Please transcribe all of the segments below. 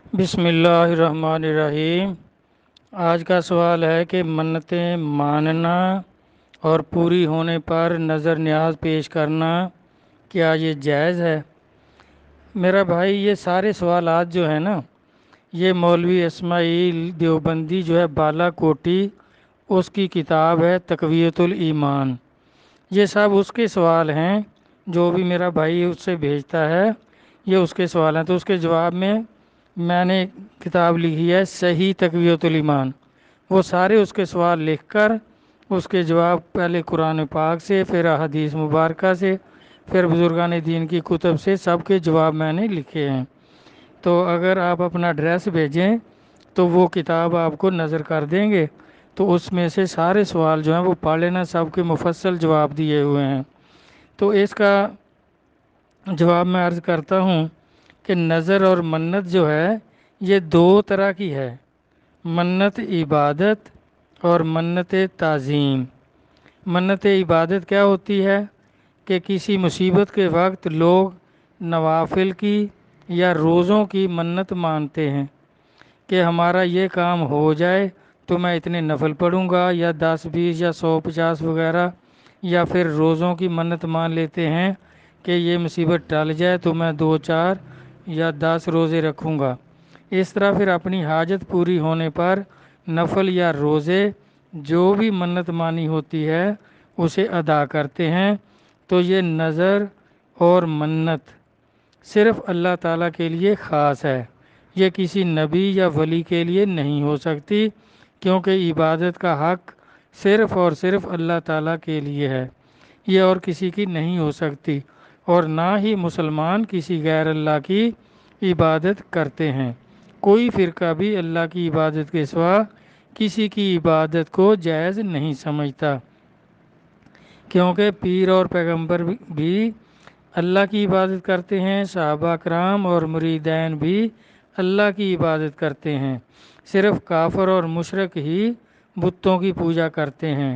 بسم اللہ الرحمن الرحیم۔ آج کا سوال ہے کہ منتیں ماننا اور پوری ہونے پر نظر نیاز پیش کرنا کیا یہ جائز ہے؟ میرا بھائی، یہ سارے سوالات جو ہیں نا، یہ مولوی اسماعیل دیوبندی جو ہے بالا کوٹی، اس کی کتاب ہے تقویۃ الایمان۔ یہ سب اس کے سوال ہیں، جو بھی میرا بھائی اس سے بھیجتا ہے یہ اس کے سوال ہیں، تو اس کے جواب میں نے کتاب لکھی ہے صحیح تقویۃ الایمان۔ وہ سارے اس کے سوال لکھ کر اس کے جواب پہلے قرآن پاک سے، پھر احادیث مبارکہ سے، پھر بزرگان دین کی کتب سے سب کے جواب میں نے لکھے ہیں۔ تو اگر آپ اپنا ایڈریس بھیجیں تو وہ کتاب آپ کو نظر کر دیں گے، تو اس میں سے سارے سوال جو ہیں وہ پڑھ لینا، سب کے مفصل جواب دیے ہوئے ہیں۔ تو اس کا جواب میں عرض کرتا ہوں کہ نظر اور منت جو ہے یہ دو طرح کی ہے، منت عبادت اور منت تعظیم۔ منت عبادت کیا ہوتی ہے کہ کسی مصیبت کے وقت لوگ نوافل کی یا روزوں کی منت مانتے ہیں کہ ہمارا یہ کام ہو جائے تو میں اتنے نفل پڑھوں گا، یا 10 20 یا 100 50 وغیرہ، یا پھر روزوں کی منت مان لیتے ہیں کہ یہ مصیبت ٹل جائے تو میں 2 4 یا 10 روزے رکھوں گا۔ اس طرح پھر اپنی حاجت پوری ہونے پر نفل یا روزے جو بھی منت مانی ہوتی ہے اسے ادا کرتے ہیں۔ تو یہ نظر اور منت صرف اللہ تعالیٰ کے لیے خاص ہے، یہ کسی نبی یا ولی کے لیے نہیں ہو سکتی، کیونکہ عبادت کا حق صرف اور صرف اللہ تعالیٰ کے لیے ہے، یہ اور کسی کی نہیں ہو سکتی، اور نہ ہی مسلمان کسی غیر اللہ کی عبادت کرتے ہیں۔ کوئی فرقہ بھی اللہ کی عبادت کے سوا کسی کی عبادت کو جائز نہیں سمجھتا، کیونکہ پیر اور پیغمبر بھی اللہ کی عبادت کرتے ہیں، صحابہ کرام اور مریدین بھی اللہ کی عبادت کرتے ہیں۔ صرف کافر اور مشرک ہی بتوں کی پوجا کرتے ہیں،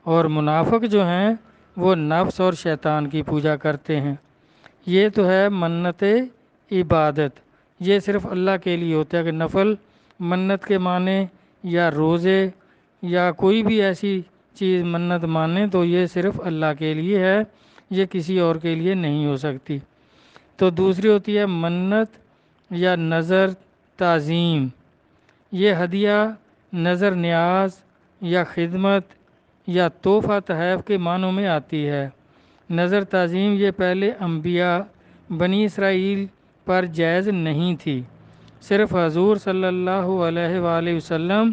اور منافق جو ہیں وہ نفس اور شیطان کی پوجا کرتے ہیں۔ یہ تو ہے منت عبادت، یہ صرف اللہ کے لیے ہوتا ہے کہ نفل منت کے معنی یا روزے یا کوئی بھی ایسی چیز منت مانے تو یہ صرف اللہ کے لیے ہے، یہ کسی اور کے لیے نہیں ہو سکتی۔ تو دوسری ہوتی ہے منت یا نظر تعظیم، یہ ہدیہ، نظر نیاز یا خدمت یا تحفہ تحائف کے معنوں میں آتی ہے۔ نظر تعظیم یہ پہلے انبیاء بنی اسرائیل پر جائز نہیں تھی، صرف حضور صلی اللہ علیہ وآلہ وسلم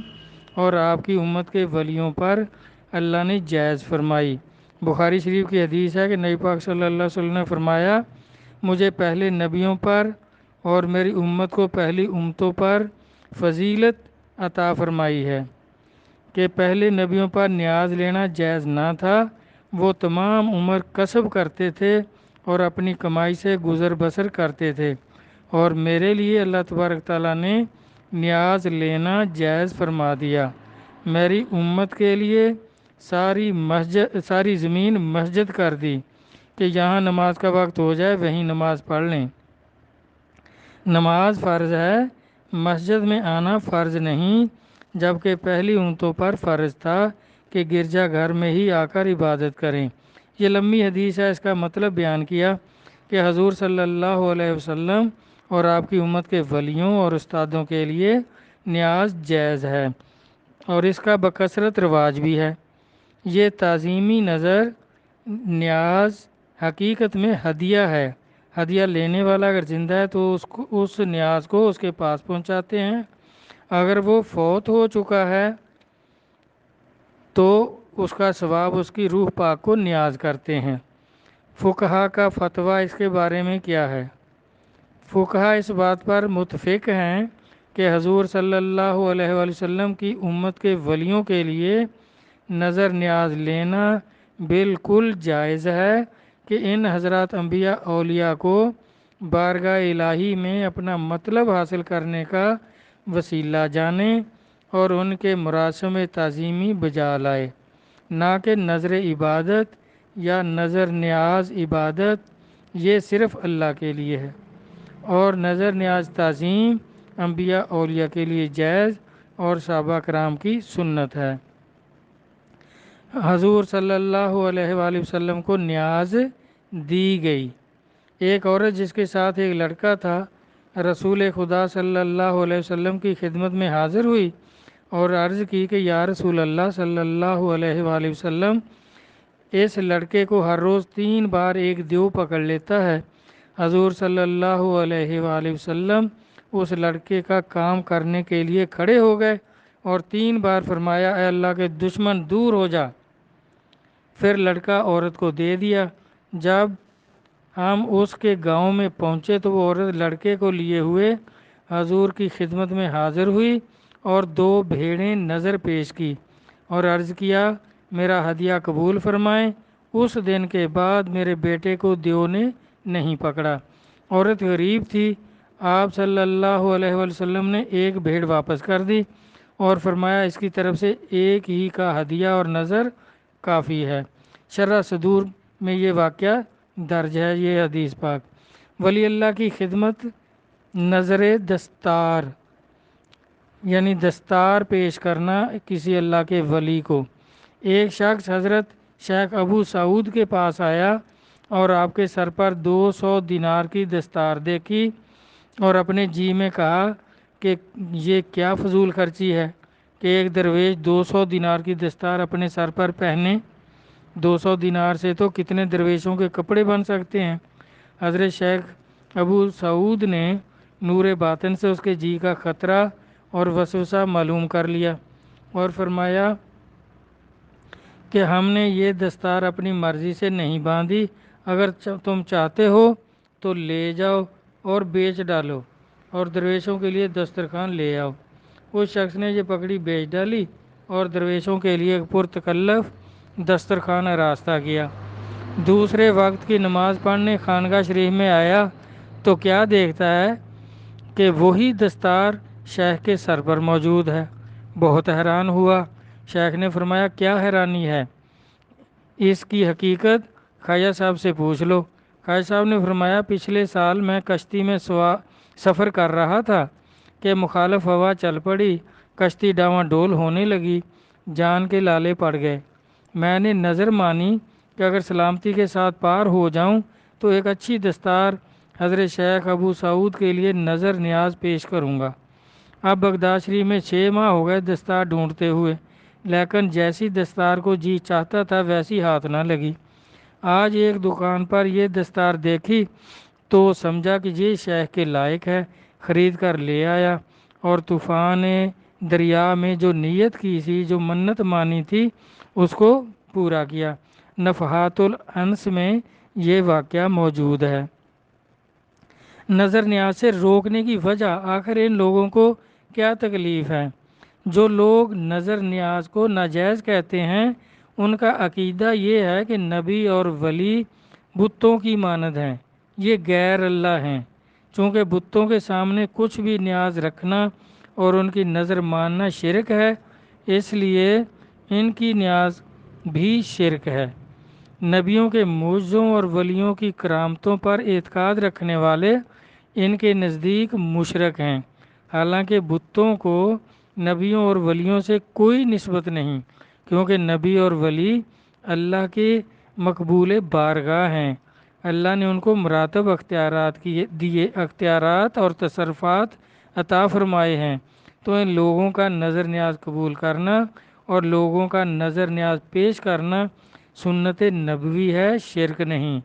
اور آپ کی امت کے ولیوں پر اللہ نے جائز فرمائی۔ بخاری شریف کی حدیث ہے کہ نبی پاک صلی اللہ علیہ وسلم نے فرمایا، مجھے پہلے نبیوں پر اور میری امت کو پہلی امتوں پر فضیلت عطا فرمائی ہے کہ پہلے نبیوں پر نیاز لینا جائز نہ تھا، وہ تمام عمر کسب کرتے تھے اور اپنی کمائی سے گزر بسر کرتے تھے، اور میرے لیے اللہ تبارک تعالیٰ نے نیاز لینا جائز فرما دیا۔ میری امت کے لیے ساری زمین مسجد کر دی کہ جہاں نماز کا وقت ہو جائے وہیں نماز پڑھ لیں۔ نماز فرض ہے، مسجد میں آنا فرض نہیں، جبکہ پہلی امتوں پر فرض تھا کہ گرجا گھر میں ہی آ کر عبادت کریں۔ یہ لمبی حدیث ہے، اس کا مطلب بیان کیا کہ حضور صلی اللہ علیہ وسلم اور آپ کی امت کے ولیوں اور استادوں کے لیے نیاز جائز ہے، اور اس کا بکثرت رواج بھی ہے۔ یہ تعظیمی نظر نیاز حقیقت میں ہدیہ ہے، ہدیہ لینے والا اگر زندہ ہے تو اس نیاز کو اس کے پاس پہنچاتے ہیں، اگر وہ فوت ہو چکا ہے تو اس کا ثواب اس کی روح پاک کو نیاز کرتے ہیں۔ فقہا کا فتویٰ اس کے بارے میں کیا ہے؟ فقہا اس بات پر متفق ہیں کہ حضور صلی اللہ علیہ وآلہ وسلم کی امت کے ولیوں کے لیے نظر نیاز لینا بالکل جائز ہے کہ ان حضرات انبیاء اولیاء کو بارگاہ الہی میں اپنا مطلب حاصل کرنے کا وسیلہ جانیں اور ان کے مراسم تعظیمی بجا لائے، نہ کہ نظر عبادت یا نظر نیاز عبادت، یہ صرف اللہ کے لیے ہے، اور نظر نیاز تعظیم انبیاء اولیاء کے لیے جائز اور صحابہ کرام کی سنت ہے۔ حضور صلی اللہ علیہ وآلہ وسلم کو نیاز دی گئی۔ ایک عورت جس کے ساتھ ایک لڑکا تھا رسول خدا صلی اللہ علیہ وسلم کی خدمت میں حاضر ہوئی اور عرض کی کہ یا رسول اللہ صلی اللہ علیہ وآلہ وسلم، اس لڑکے کو ہر روز 3 بار ایک دیو پکڑ لیتا ہے۔ حضور صلی اللہ علیہ وآلہ وسلم اس لڑکے کا کام کرنے کے لیے کھڑے ہو گئے اور 3 بار فرمایا اے اللہ کے دشمن دور ہو جا۔ پھر لڑکا عورت کو دے دیا۔ جب ہم اس کے گاؤں میں پہنچے تو وہ عورت لڑکے کو لیے ہوئے حضور کی خدمت میں حاضر ہوئی اور 2 بھیڑیں نظر پیش کی اور عرض کیا میرا ہدیہ قبول فرمائیں۔ اس دن کے بعد میرے بیٹے کو دیو نے نہیں پکڑا۔ عورت غریب تھی۔ آپ صلی اللہ علیہ وسلم نے ایک بھیڑ واپس کر دی اور فرمایا اس کی طرف سے ایک ہی کا ہدیہ اور نظر کافی ہے۔ شرح صدور میں یہ واقعہ درج ہے۔ یہ حدیث پاک ولی اللہ کی خدمت نظر دستار یعنی دستار پیش کرنا کسی اللہ کے ولی کو۔ ایک شخص حضرت شیخ ابو سعود کے پاس آیا اور آپ کے سر پر 200 دینار کی دستار دیکھی اور اپنے جی میں کہا کہ یہ کیا فضول خرچی ہے کہ ایک درویش 200 دینار کی دستار اپنے سر پر پہنے۔ 200 دینار سے تو کتنے درویشوں کے کپڑے بن سکتے ہیں۔ حضرت شیخ ابو سعود نے نور باطن سے اس کے جی کا خطرہ اور وسوسہ معلوم کر لیا اور فرمایا کہ ہم نے یہ دستار اپنی مرضی سے نہیں باندھی، اگر تم چاہتے ہو تو لے جاؤ اور بیچ ڈالو اور درویشوں کے لیے دسترخوان لے آؤ۔ اس شخص نے یہ پکڑی بیچ ڈالی اور درویشوں کے لیے ایک پرتکلف دسترخوان آراستہ کیا۔ دوسرے وقت کی نماز پڑھنے خانقاہ شریف میں آیا تو کیا دیکھتا ہے کہ وہی دستار شیخ کے سر پر موجود ہے۔ بہت حیران ہوا۔ شیخ نے فرمایا کیا حیرانی ہے؟ اس کی حقیقت خواجہ صاحب سے پوچھ لو۔ خواجہ صاحب نے فرمایا پچھلے سال میں کشتی میں سفر کر رہا تھا کہ مخالف ہوا چل پڑی، کشتی ڈاواں ڈول ہونے لگی، جان کے لالے پڑ گئے۔ میں نے نظر مانی کہ اگر سلامتی کے ساتھ پار ہو جاؤں تو ایک اچھی دستار حضرت شیخ ابو سعود کے لیے نظر نیاز پیش کروں گا۔ اب بغداد شریف میں 6 ماہ ہو گئے دستار ڈھونڈتے ہوئے، لیکن جیسی دستار کو جی چاہتا تھا ویسی ہاتھ نہ لگی۔ آج ایک دکان پر یہ دستار دیکھی تو سمجھا کہ یہ شیخ کے لائق ہے، خرید کر لے آیا اور طوفان دریا میں جو نیت کی تھی، جو منت مانی تھی، اس کو پورا کیا۔ نفحات الانس میں یہ واقعہ موجود ہے۔ نظر نیاز سے روکنے کی وجہ آخر ان لوگوں کو کیا تکلیف ہے؟ جو لوگ نظر نیاز کو ناجائز کہتے ہیں ان کا عقیدہ یہ ہے کہ نبی اور ولی بتوں کی مانند ہیں، یہ غیر اللہ ہیں۔ چونکہ بتوں کے سامنے کچھ بھی نیاز رکھنا اور ان کی نظر ماننا شرک ہے، اس لیے ان کی نیاز بھی شرک ہے۔ نبیوں کے معجزوں اور ولیوں کی کرامتوں پر اعتقاد رکھنے والے ان کے نزدیک مشرک ہیں، حالانکہ بتوں کو نبیوں اور ولیوں سے کوئی نسبت نہیں، کیونکہ نبی اور ولی اللہ کے مقبول بارگاہ ہیں۔ اللہ نے ان کو مراتب اختیارات اور تصرفات عطا فرمائے ہیں، تو ان لوگوں کا نظر نیاز قبول کرنا اور لوگوں کا نظر نیاز پیش کرنا سنت نبوی ہے، شرک نہیں۔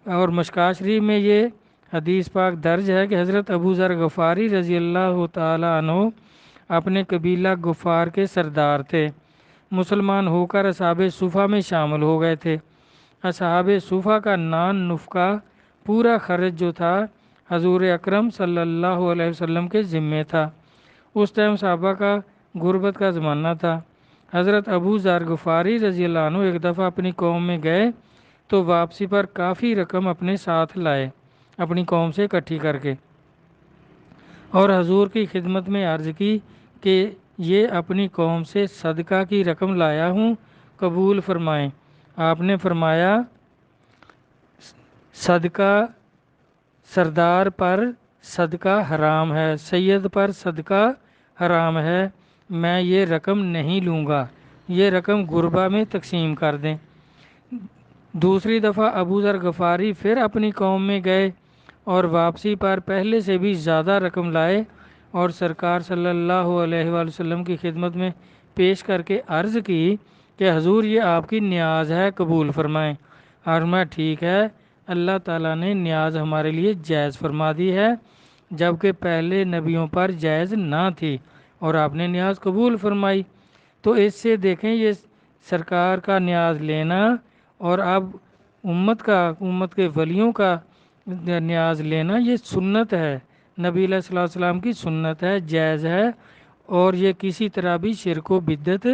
اور مشکاہ شریف میں یہ حدیث پاک درج ہے کہ حضرت ابو ذر غفاری رضی اللہ تعالی عنہ اپنے قبیلہ غفار کے سردار تھے۔ مسلمان ہو کر اصحاب صفہ میں شامل ہو گئے تھے۔ اصحاب صفہ کا نان نفقہ پورا خرچ جو تھا حضور اکرم صلی اللہ علیہ وسلم کے ذمے تھا۔ اس ٹائم صحابہ کا غربت کا زمانہ تھا۔ حضرت ابو ذر غفاری رضی اللہ عنہ ایک دفعہ اپنی قوم میں گئے تو واپسی پر کافی رقم اپنے ساتھ لائے، اپنی قوم سے اکٹھی کر کے، اور حضور کی خدمت میں عرض کی کہ یہ اپنی قوم سے صدقہ کی رقم لایا ہوں، قبول فرمائیں۔ آپ نے فرمایا صدقہ سردار پر صدقہ حرام ہے، سید پر صدقہ حرام ہے، میں یہ رقم نہیں لوں گا، یہ رقم غربا میں تقسیم کر دیں۔ دوسری دفعہ ابو ذر غفاری پھر اپنی قوم میں گئے اور واپسی پر پہلے سے بھی زیادہ رقم لائے اور سرکار صلی اللہ علیہ وآلہ وسلم کی خدمت میں پیش کر کے عرض کی کہ حضور یہ آپ کی نیاز ہے، قبول فرمائیں۔ فرمایا ٹھیک ہے، اللہ تعالیٰ نے نیاز ہمارے لیے جائز فرما دی ہے، جبکہ پہلے نبیوں پر جائز نہ تھی اور آپ نے نیاز قبول فرمائی۔ تو اس سے دیکھیں یہ سرکار کا نیاز لینا اور اب امت کے ولیوں کا نیاز لینا یہ سنت ہے، نبی علیہ الصلوۃ والسلام کی سنت ہے، جائز ہے، اور یہ کسی طرح بھی شرک و بدعت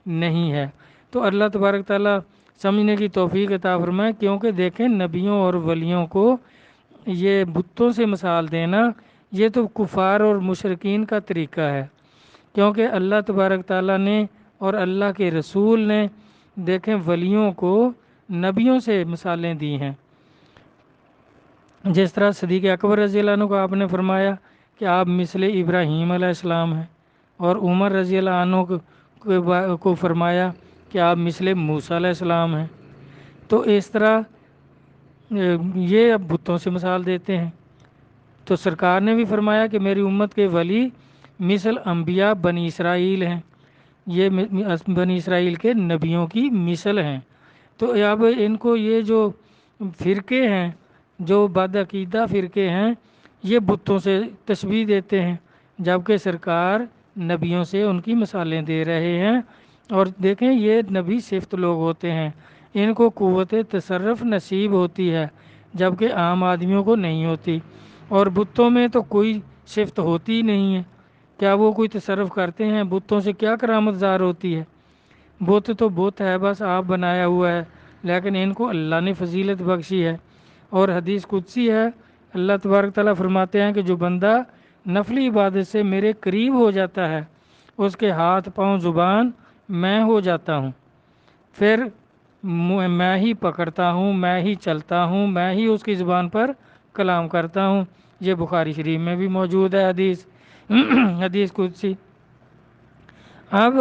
نہیں ہے۔ تو اللہ تبارک تعالیٰ سمجھنے کی توفیق عطا فرمائے، کیونکہ دیکھیں نبیوں اور ولیوں کو یہ بتوں سے مثال دینا یہ تو کفار اور مشرکین کا طریقہ ہے، کیونکہ اللہ تبارک تعالیٰ نے اور اللہ کے رسول نے دیکھیں ولیوں کو نبیوں سے مثالیں دی ہیں۔ جس طرح صدیق اکبر رضی اللہ عنہ کو آپ نے فرمایا کہ آپ مثل ابراہیم علیہ السلام ہیں، اور عمر رضی اللہ عنہ کو فرمایا کہ آپ مثل موسیٰ علیہ السلام ہیں۔ تو اس طرح یہ اب بتوں سے مثال دیتے ہیں۔ تو سرکار نے بھی فرمایا کہ میری امت کے ولی مثل انبیاء بنی اسرائیل ہیں، یہ بنی اسرائیل کے نبیوں کی مثل ہیں۔ تو اب ان کو یہ جو فرقے ہیں، جو بدعقیدہ فرقے ہیں، یہ بتوں سے تشبیہ دیتے ہیں، جبکہ سرکار نبیوں سے ان کی مثالیں دے رہے ہیں۔ اور دیکھیں یہ نبی صفت لوگ ہوتے ہیں، ان کو قوت تصرف نصیب ہوتی ہے، جبکہ عام آدمیوں کو نہیں ہوتی، اور بتوں میں تو کوئی صفت ہوتی ہی نہیں ہے، کیا وہ کوئی تصرف کرتے ہیں؟ بتوں سے کیا کرامت ظاہر ہوتی ہے؟ بت تو بت ہے، بس آپ بنایا ہوا ہے، لیکن ان کو اللہ نے فضیلت بخشی ہے۔ اور حدیث قدسی ہے، اللہ تبارک تعالیٰ فرماتے ہیں کہ جو بندہ نفلی عبادت سے میرے قریب ہو جاتا ہے اس کے ہاتھ پاؤں زبان میں ہو جاتا ہوں، پھر میں ہی پکڑتا ہوں، میں ہی چلتا ہوں، میں ہی اس کی زبان پر کلام کرتا ہوں۔ یہ بخاری شریف میں بھی موجود ہے حدیث قدسی۔ اب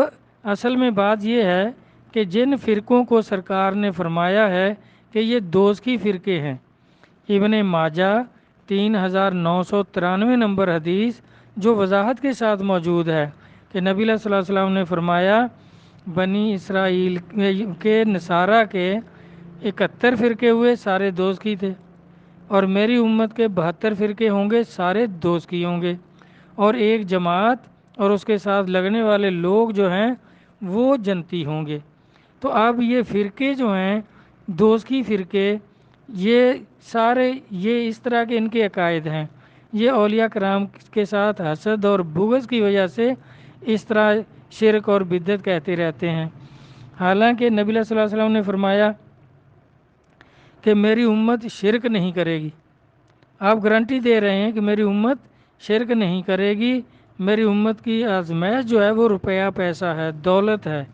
اصل میں بات یہ ہے کہ جن فرقوں کو سرکار نے فرمایا ہے کہ یہ دوزخی فرقے ہیں، ابن ماجہ 3993 نمبر حدیث جو وضاحت کے ساتھ موجود ہے کہ نبی صلی اللہ علیہ وسلم نے فرمایا بنی اسرائیل کے نصارہ کے 71 فرقے ہوئے، سارے دوزخی تھے، اور میری امت کے 72 فرقے ہوں گے، سارے دوزخی ہوں گے، اور ایک جماعت اور اس کے ساتھ لگنے والے لوگ جو ہیں وہ جنتی ہوں گے۔ تو اب یہ فرقے جو ہیں دوزخی فرقے، یہ سارے یہ اس طرح کے ان کے عقائد ہیں، یہ اولیاء کرام کے ساتھ حسد اور بغض کی وجہ سے اس طرح شرک اور بدعت کہتے رہتے ہیں، حالانکہ نبی صلی اللہ علیہ وسلم نے فرمایا کہ میری امت شرک نہیں کرے گی۔ آپ گارنٹی دے رہے ہیں کہ میری امت شرک نہیں کرے گی، میری امت کی آزمائش جو ہے وہ روپیہ پیسہ ہے، دولت ہے،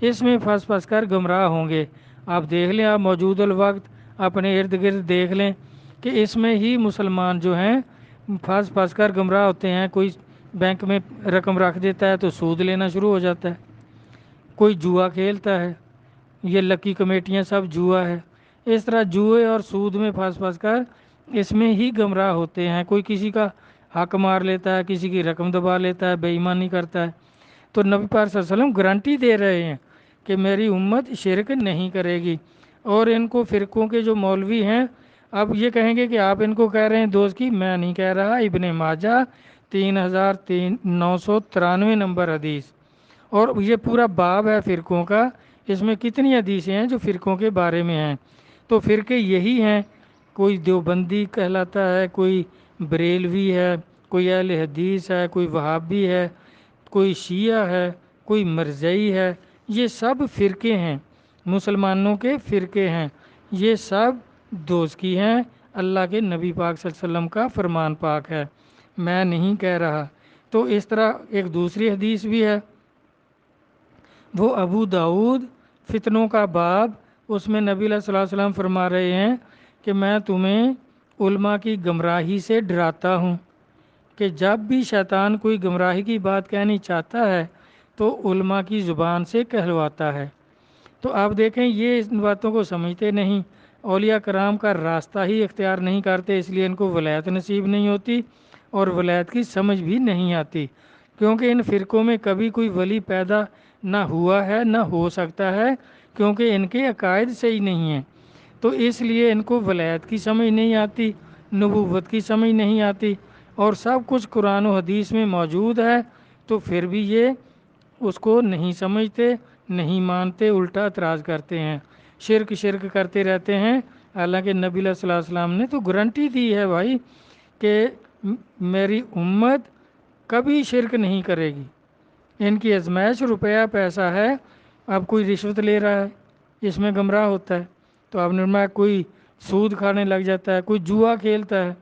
اس میں پھنس کر گمراہ ہوں گے۔ آپ دیکھ لیں، آپ موجود الوقت اپنے ارد گرد دیکھ لیں کہ اس میں ہی مسلمان جو ہیں پھنس کر گمراہ ہوتے ہیں۔ کوئی بینک میں رقم رکھ دیتا ہے تو سود لینا شروع ہو جاتا ہے، کوئی جوا کھیلتا ہے، یہ لکی کمیٹیاں سب جوا ہے، اس طرح جوئے اور سود میں پھنس کر اس میں ہی گمراہ ہوتے ہیں۔ کوئی کسی کا حق مار لیتا ہے، کسی کی رقم دبا لیتا ہے، بے ایمانی کرتا ہے۔ تو نبی پاک صلی اللہ علیہ وسلم گارنٹی دے رہے ہیں کہ میری امت شرک نہیں کرے گی۔ اور ان کو فرقوں کے جو مولوی ہیں اب یہ کہیں گے کہ آپ ان کو کہہ رہے ہیں دوست کی، میں نہیں کہہ رہا، ابن ماجہ 3993 نمبر حدیث، اور یہ پورا باب ہے فرقوں کا، اس میں کتنی حدیثیں ہیں جو فرقوں کے بارے میں ہیں۔ تو فرقے یہی ہیں، کوئی دیوبندی کہلاتا ہے، کوئی بریلوی ہے، کوئی اہل حدیث ہے، کوئی وہابی ہے، کوئی شیعہ ہے، کوئی مرزئی ہے، یہ سب فرقے ہیں، مسلمانوں کے فرقے ہیں، یہ سب دوزخی ہیں، اللہ کے نبی پاک صلی اللہ علیہ وسلم کا فرمان پاک ہے، میں نہیں کہہ رہا۔ تو اس طرح ایک دوسری حدیث بھی ہے، وہ ابو داؤد فتنوں کا باب، اس میں نبی صلی اللہ علیہ وسلم فرما رہے ہیں کہ میں تمہیں علماء کی گمراہی سے ڈراتا ہوں کہ جب بھی شیطان کوئی گمراہی کی بات کہنی چاہتا ہے تو علماء کی زبان سے کہلواتا ہے۔ تو آپ دیکھیں یہ ان باتوں کو سمجھتے نہیں، اولیاء کرام کا راستہ ہی اختیار نہیں کرتے، اس لیے ان کو ولایت نصیب نہیں ہوتی اور ولایت کی سمجھ بھی نہیں آتی، کیونکہ ان فرقوں میں کبھی کوئی ولی پیدا نہ ہوا ہے نہ ہو سکتا ہے، کیونکہ ان کے عقائد صحیح نہیں ہیں۔ تو اس لیے ان کو ولایت کی سمجھ نہیں آتی، نبوت کی سمجھ نہیں آتی، اور سب کچھ قرآن و حدیث میں موجود ہے تو پھر بھی یہ اس کو نہیں سمجھتے، نہیں مانتے، الٹا اعتراض کرتے ہیں، شرک شرک کرتے رہتے ہیں۔ حالانکہ نبی علیہ الصلوۃ والسلام نے تو گارنٹی دی ہے بھائی کہ میری امت کبھی شرک نہیں کرے گی، ان کی ازمائش روپیہ پیسہ ہے۔ اب کوئی رشوت لے رہا ہے اس میں گمراہ ہوتا ہے، تو آپ نے فرمایا کوئی سود کھانے لگ جاتا ہے، کوئی جوا کھیلتا ہے